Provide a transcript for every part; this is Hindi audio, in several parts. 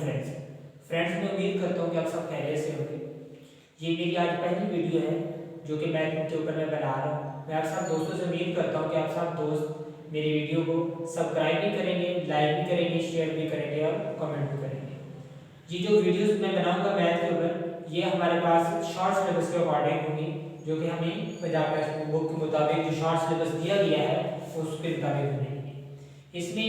फ्रेंड्स मैं उम्मीद करता हूँ कि आप सब खैरियत से होंगे। ये मेरी आज पहली वीडियो है जो कि मैथ के ऊपर मैं बना रहा हूँ। मैं आप सब दोस्तों से उम्मीद करता हूँ कि आप सब दोस्त मेरी वीडियो को सब्सक्राइब भी करेंगे, लाइक भी करेंगे, शेयर भी करेंगे और कमेंट भी करेंगे। ये जो वीडियोस मैं बनाऊंगा मैथ के ऊपर, ये हमारे पास शॉर्ट सिलेबस के अकॉर्डिंग होंगी, जो कि हमें पंजाब टेक्स्ट बुक के मुताबिक जो शॉर्ट सिलेबस दिया गया है उसके मुताबिक बनेंगे। इसमें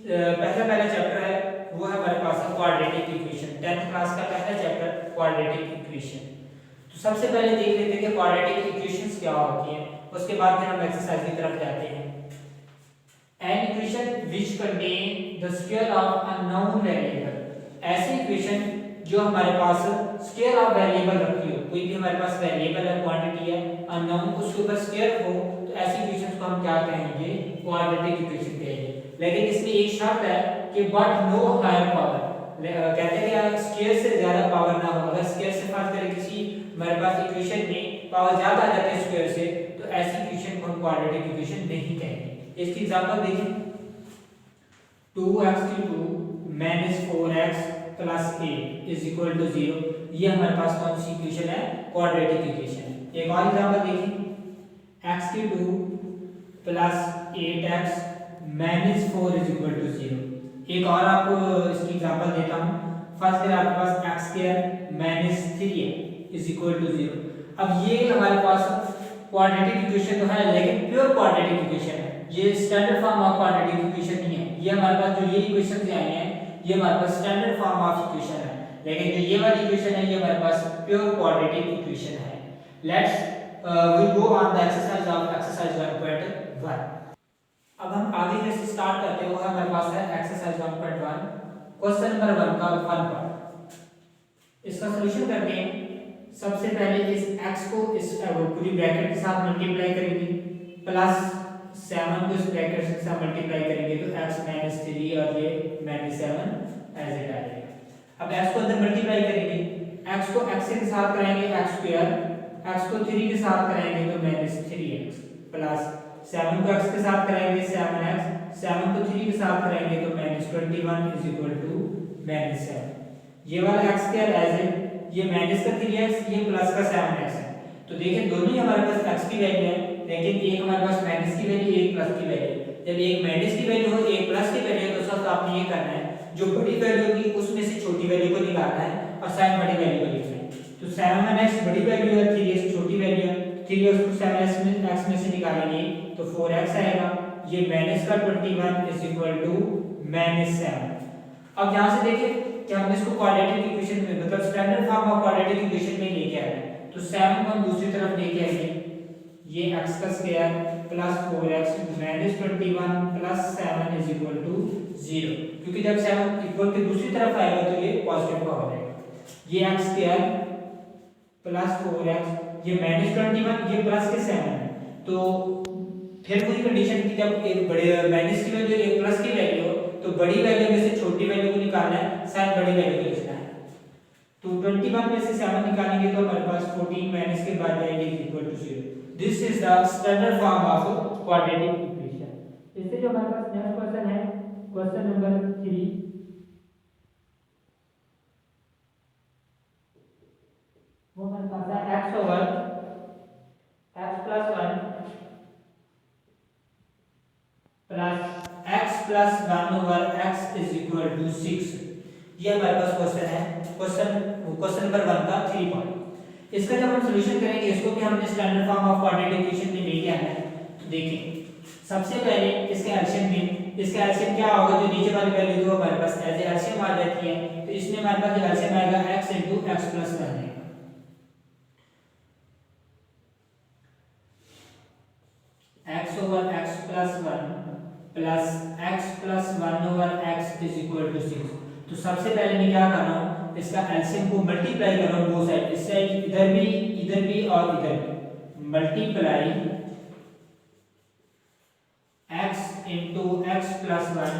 पहला चैप्टर है वो है हमारे पास क्वाड्रेटिक इक्वेशन। 10th क्लास का पहला चैप्टर क्वाड्रेटिक इक्वेशन। तो सबसे पहले देख लेते हैं कि क्वाड्रेटिक इक्वेशंस क्या होती हैं, उसके बाद फिर हम एक्सरसाइज की तरफ जाते हैं। An equation which contain the square of a known variable, ऐसी इक्वेशन जो हमारे पास स्क्वायर ऑफ वेरिएबल रखी हो, कोई भी हमारे पास वेरिएबल है, क्वांटिटी है, अननोन, उसके ऊपर स्क्वायर हो, तो ऐसी इक्वेशंस को हम क्या कहेंगे? क्वाड्रेटिक इक्वेशन कहेंगे। लेकिन इसमें एक शर्त है कि बट नो हायर पावर, कहते हैं कि स्क्वायर से ज्यादा पावर ना हो। अगर स्क्वायर से फर्ज करें किसी हमारे पास इक्वेशन में पावर ज्यादा आ जाती है स्क्वायर से, तो ऐसी इक्वेशन को हम क्वाड्रेटिक इक्वेशन नहीं कहेंगे। इसकी एग्जांपल देखें, 2x की 2 4x plus 8 is equal to 0। ये हमारे पास कौन सी इक्वेशन है? Quadratic equation. एक और एग्जांपल देखिए, x की 2 plus 8x minus 4 is equal to 0। एक और आपको इसकी एग्जांपल देता हूं। फर्स्ट है आपके पास x square minus 3 is equal to 0। अब ये हमारे पास क्वाड्रेटिक इक्वेशन तो है, लेकिन प्योर क्वाड्रेटिक इक्वेशन है। ये standard form of quadratic equation नहीं है। ये हमारे पास जो ये इक्वेशंस आई हैं, ये हमारे पास स्टैंडर्ड फॉर्म ऑफ इक्वेशन है, लेकिन जो ये वाली इक्वेशन है ये हमारे पास प्योर क्वाड्रेटिक इक्वेशन है। Let's we go on the exercise of exercise 1.1। अब हम आगे जैसे स्टार्ट करते हैं, वो हमारे पास है एक्सरसाइज 1.1, क्वेश्चन नंबर 1 का 1 पार्ट। इसका सॉल्यूशन करते हैं। सबसे पहले इस x को इस पूरी ब्रैकेट के साथ मल्टीप्लाई करेंगे, प्लस 7 को इस ब्रैकेट के साथ मल्टीप्लाई करेंगे, तो x माइनस 3 और ये माइनस 7 ऐसे आ जाएगा। अब x को अंदर मल्टीप्लाई करेंगे, x को x के साथ कराएंगे x स्क्वायर, x को 3 के साथ कराएंगे तो माइनस 3x, प्लस 7 को x के साथ कराएंगे 7x, 7 को 3 के साथ कराएंगे तो minus 21 is equal to minus 7। ये वाला x स्क्वायर एज ए, ये माइनस का 3x, ये प्लस का 7x है। तो देखिए दोनों ही हमारे पास x की वैल्यू है, लेकिन एक हमारे पास माइनस की वैल्यू, एक प्लस की वैल्यू। जब एक माइनस की वैल्यू हो, एक प्लस की वैल्यू हो, तो सब आपने ये करना है, जो बड़ी वैल्यू होगी उसमें से छोटी वैल्यू को निकालना है और साइन बड़ी वैल्यू को लिखना है। तो 7x बड़ी वैल्यू है, 3x छोटी वैल्यू है, 3x को 7x में से निकालेंगे तो 4x आएगा। ये माइनस का 21 इज इक्वल टू माइनस 7। अब यहां से देखिए कि हमने इसको क्वाड्रेटिक इक्वेशन में, मतलब standard form of quadratic equation में लेके आए हैं, तो 7 को हम दूसरी तरफ लेके आएंगे, ये x का square plus 4x minus 21 plus 7 is equal to 0, क्योंकि जब 7 इक्वल के दूसरी तरफ आएगा तो ये पॉजिटिव का हो जाएगा। ये x स्क्वायर प्लस 4x, ये माइनस 21, ये प्लस के 7 है। तो फिर वही कंडीशन की, जब एक बड़े माइनस की वैल्यू एक प्लस की वैल्यू हो, तो बड़ी वैल्यू में से छोटी वैल्यू को निकालना है, साइन बड़ी वैल्यू को लिखना है। तो 21 में से 7 निकालेंगे तो हमारे पास 14 माइनस के बाद जाएंगे equal to 0। This is the standard form of quadratic equation. इससे जो हमारे पास नेक्स्ट क्वेश्चन है, क्वेश्चन नंबर 3, वो हमारे पास है x over x plus 1 plus x plus 1 over x is equal to 6। ये हमारे पास क्वेश्चन है, क्वेश्चन नंबर 1 का 3 पॉइंट। इसका जब हम सॉल्यूशन करेंगे, इसको भी हमने standard form of quadratic equation में लेके आना है। तो देखिए सबसे पहले इसके एलसीएम में, इसका एलसीएम क्या होगा? जो नीचे वाली वैल्यू तो हमारे पास एज एलसीएम आ जाती है, तो इसमें हमारे पास जो एलसीएम आएगा x x प्लस 1 आएगा। x over x plus 1 plus x plus 1 over x is equal to 6। तो सबसे पहले मैं क्या कर रहा हूं, इसका एलसीएम को मल्टीप्लाई कर रहा हूं बोथ साइड, इस साइड इधर भी और इधर भी, multiply x into x plus 1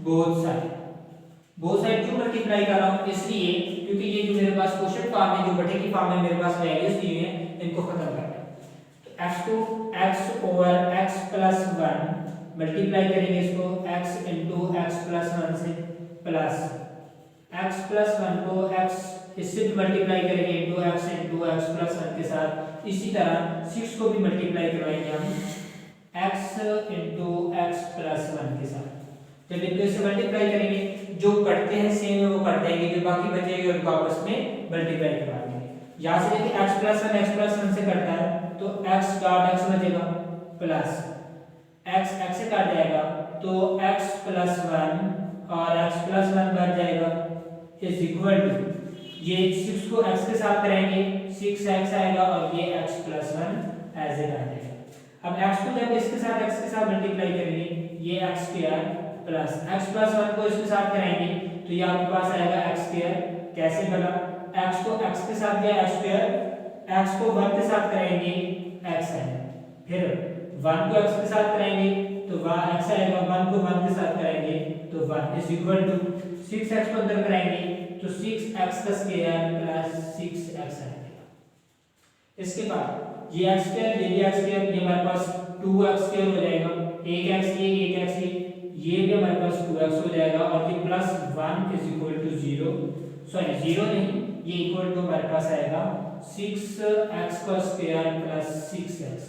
both side क्यों मल्टीप्लाई कर रहा हूं? इसलिए क्योंकि ये जो मेरे पास क्वेश्चन फॉर्म में, जो बटे की फॉर्म में मेरे पास वैल्यूज दी हुई हैं, इनको खत्म करना है। तो x को x over x plus 1 multiply करेंगे इसको x इनटू x प्लस 1 से, प्लस x प्लस वन को x इससे भी मल्टीप्लाई करेंगे इंटू x प्लस वन के साथ। इसी तरह 6 को भी मल्टीप्लाई करवाएंगे हम x into x plus one के साथ। जब इनको इससे मल्टीप्लाई करेंगे जो कटते हैं सेम है वो कट जाएंगे, जो बाकी बचेंगे उनको आपस में मल्टीप्लाई करवा देंगे। यहाँ से देखिए x प्लस वन से कटता है तो x डॉट x बचेगा प्लस x से काट जाएगा तो x प्लस वन और x प्लस वन बच जाएगा इज इक्वल टू ये 6 को x के साथ करेंगे 6x आएगा और ये x plus one as it आ जाएगा। अब x को जब इसके साथ मल्टीप्लाई करेंगे ये x square plus x plus one को इसके साथ करेंगे तो ये आपके पास आएगा x स्क्वायर। कैसे बना, x को x के साथ दिया x स्क्वायर, x को 1 के साथ करेंगे x आएगा, फिर 1 को x के साथ करेंगे तो x आएगा, 1 को 1 के साथ करेंगे तो 1 इज इक्वल टू 6x को अंदर करेंगे तो 6x का स्क्वायर प्लस 6x आएगा। इसके बाद ये x स्क्वायर ये x स्क्वायर ये हमारे पास 2x स्क्वायर हो जाएगा, एक x ये भी हमारे पास 2x हो जाएगा और ये plus 1 is equal to 0, sorry 0 नहीं ये इक्वल टू हमारे पास आएगा 6x का स्क्वायर प्लस 6x।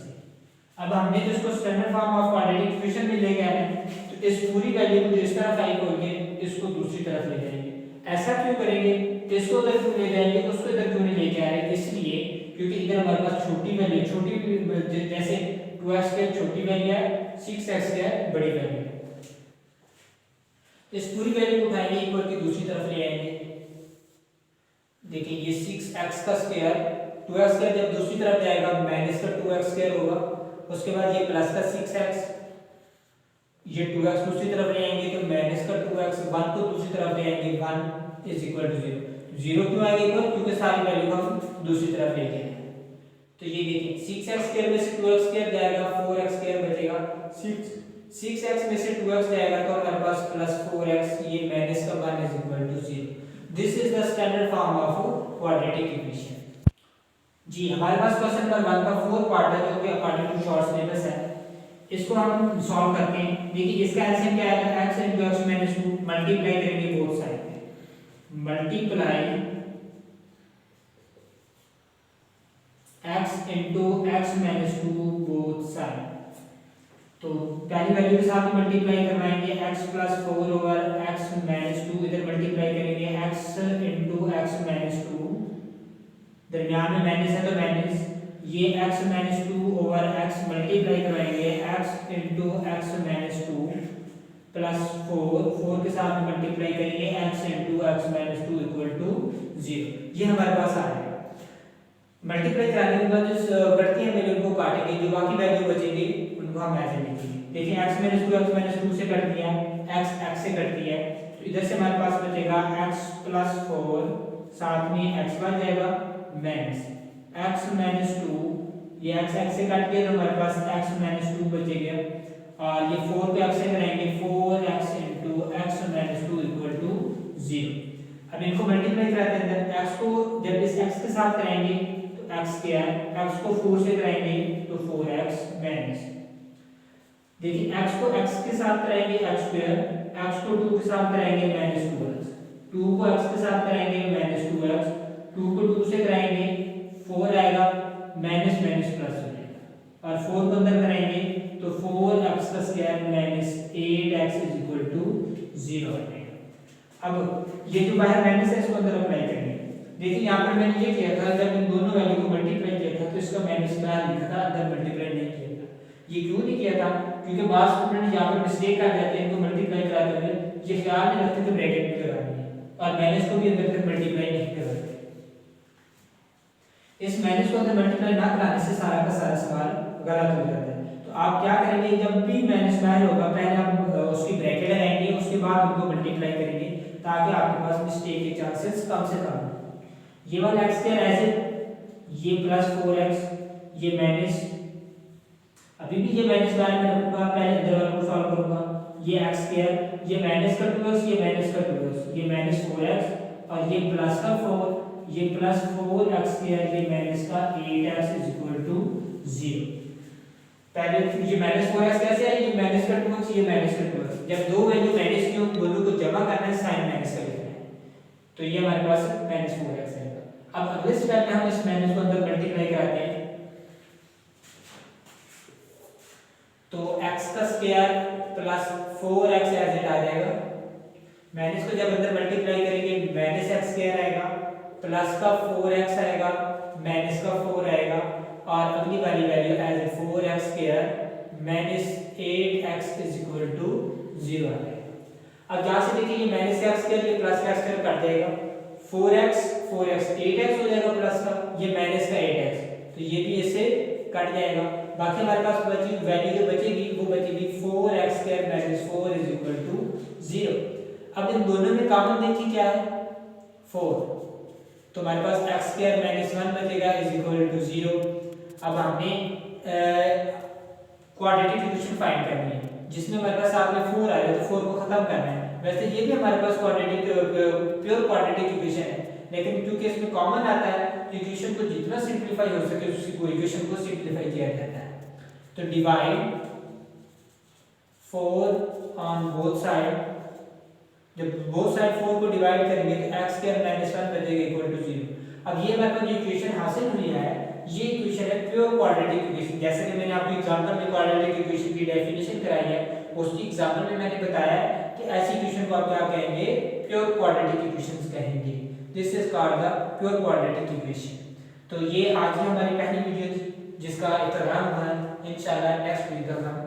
अब हमने जो इसको standard form of quadratic equation में ले गए हैं तो इस पूरी वैल्यू को जिस तरफ आई होगी इसको दूसरी तरफ ले जाएंगे। ऐसा क्यों करेंगे, इसको इधर क्यों ले जाएंगे उसको इधर क्यों नहीं लेके आ रहे, इसलिए क्योंकि इधर हमारे पास छोटी वैल्यू जैसे 2x स्क्वायर छोटी वैल्यू है 6x स्क्वायर बड़ी वैल्यू है। इस पूरी वैल्यू को उठाएंगे इक्वल की दूसरी तरफ ले आएंगे। देखिए ये 6x का स्क्वायर 2x स्क्वायर जब दूसरी तरफ जाएगा माइनस का 2x स्क्वायर होगा, उसके बाद ये प्लस का 6x, ये 2x दूसरी तरफ ले आएंगे तो माइनस का 2x, 1 को दूसरी तरफ ले आएंगे 1 इज इक्वल टू 0। 0 क्यों आएगा इक्वल, क्योंकि सारी वैल्यू को हम दूसरी तरफ लेके आए। तो ये देखिए 6x स्क्वायर में से 2x स्क्वायर जाएगा 4x स्क्वायर बचेगा, 6x में से 2x जाएगा तो हमारे पास प्लस 4x, ये माइनस का 1 is equal to 0। This is the standard form of quadratic equation. जी हमारे पास क्वेश्चन नंबर 1 का 4 पार्ट है जो कि अकॉर्डिंग टू शॉर्ट सिलेबस है। इसको हम सॉल्व करते हैं। देखिए इसका एलसीएम क्या आएगा, x into x minus 2 multiply करेंगे बोथ साइड पे, multiply x into x minus 2 both side. तो पहली वैल्यू के साथ मल्टीप्लाई करवाएंगे x plus 4 over x minus 2, इधर मल्टीप्लाई करेंगे x into x minus 2, दरमियान में माइनस है तो माइनस, ये x minus 2 over x multiply करवाएंगे x into x minus 2 plus 4 के साथ मल्टीप्लाई करेंगे x into x minus 2 equal to 0। ये हमारे पास आ रहा है। मल्टीप्लाई कराने के बाद जो बढ़ती है वैल्यू को काटेंगे, जो बाकी वैल्यू बचेगी उनको हम ऐसे लिखेंगे। देखिए x minus 2 x minus 2 से कट दिया, x से कटती है तो इधर से हमारे पास बचेगा x plus 4, साथ में x बन जाएगा माइनस x minus 2, ये x से कट गया तो हमारे पास x minus 2 बचेगा और ये 4 को x से करेंगे 4x into x minus 2 equal to 0। अब इनको मल्टीप्लाई कराते हैं, अंदर x को जब इस x के साथ करेंगे तो x स्क्वायर, x को 4 से कराएंगे तो 4x माइनस, देखिए x को x के साथ करेंगे x स्क्वायर, x को 2 के साथ करेंगे माइनस 2x, 2 को x के साथ करेंगे माइनस 2x, 2 को 2 से कराएंगे 4 आएगा माइनस माइनस प्लस हो जाएगा और 4 को अंदर करेंगे तो 4x का square minus 8x is equal to 0 आ जाएगा। अब ये जो बाहर माइनस है इसको अंदर अप्लाई करेंगे। देखिए यहाँ पर मैंने ये किया था, जब इन दोनों वैल्यू को मल्टीप्लाई किया था तो इसका माइनस बाहर लिखा था, अंदर मल्टीप्लाई नहीं किया था। ये क्यों नहीं किया था, क्योंकि बाद स्टूडेंट यहाँ पर मिस्टेक कर जाते हैं, इनको मल्टीप्लाई कराते हुए ये ख्याल नहीं रखते थे ब्रैकेट में लगानी है और माइनस को भी अंदर फिर मल्टीप्लाई नहीं कराते। इस माइनस को अंदर मल्टीप्लाई ना कराने से सारा का सारा सवाल गलत हो जाता है। तो आप क्या करेंगे, जब भी माइनस बाहर होगा पहले आप उसकी ब्रैकेट लगाएंगे, उसके बाद उनको मल्टीप्लाई करेंगे ताकि आपके पास मिस्टेक के चांसेस कम से कम हो। ये वाला x स्क्वायर ऐसे, ये प्लस 4x, ये माइनस, अभी भी ये माइनस बाहर में रखूंगा, पहले अंदर वाले को सॉल्व करूंगा, ये x स्क्वायर, ये माइनस का 2x, ये माइनस का 2x, ये माइनस 4x और ये प्लस का 4, ये प्लस 4x स्क्वायर, ये माइनस का 8x इज इक्वल टू 0। पहले ये माइनस 4x कैसे है, ये माइनस का 2x, ये माइनस का 2x, जब दो वैल्यू माइनस की हो दोनों को जमा करना है, साइन माइनस का लिखना है। तो ये हमारे पास -4x आएगा। अब अगले स्टेप में हम इस माइनस को अंदर मल्टीप्लाई कराते हैं, तो x का square plus 4x as it आ जाएगा। माइनस को जब अंदर मल्टीप्लाई करेंगे माइनस एक्स स्क्वायर आएगा, प्लस का 4x आएगा, माइनस का 4 आएगा, और अगली वाली value as 4x square minus 8x is equal to 0 आ जाएगा। अब यहाँ से देखिए ये माइनस एक्स स्क्वायर ये प्लस का स्क्वायर कट जाएगा, 4x 8x हो जाएगा प्लस का, ये माइनस का 8x, तो ये भी इससे कट जाएगा। बाकी हमारे पास बची वैल्यू जो बचेगी वो बचेगी 4x square minus 4 is equal to 0। अब इन दोनों में कॉमन देखिए क्या है 4, तो हमारे पास x स्क्वायर माइनस 1 बचेगा इज इक्वल टू 0। अब हमने क्वाड्रेटिक इक्वेशन फाइंड करनी है जिसमें हमारे पास साथ में 4 आएगा, तो 4 को खत्म करना है। वैसे ये भी हमारे पास प्योर क्वाड्रेटिक इक्वेशन है, लेकिन क्योंकि इसमें कॉमन आता है तो इक्वेशन को जितना सिंपलीफाई हो सके उसी को इक्वेशन को सिंपलीफाई किया जाता है। तो डिवाइड 4 ऑन बोथ साइड, जब बोथ साइड 4 को डिवाइड करेंगे तो x स्क्वायर माइनस 1 बचेगा इक्वल टू 0। अब ये हमारे पास जो इक्वेशन हासिल हुई है ये इक्वेशन है प्योर क्वाड्रेटिक इक्वेशन। जैसे कि मैंने आपको एग्जांपल में क्वाड्रेटिक इक्वेशन की डेफिनेशन कराई है, उसकी एग्जांपल में मैंने बताया कि ऐसी इक्वेशन को आप क्या कहेंगे, प्योर क्वाड्रेटिक इक्वेशंस कहेंगे। This is called the pure quadratic equation. तो ये आज की हमारी पहली वीडियो थी जिसका इख्तिताम हुआ है। इंशाल्लाह नेक्स्ट वीडियो तक हम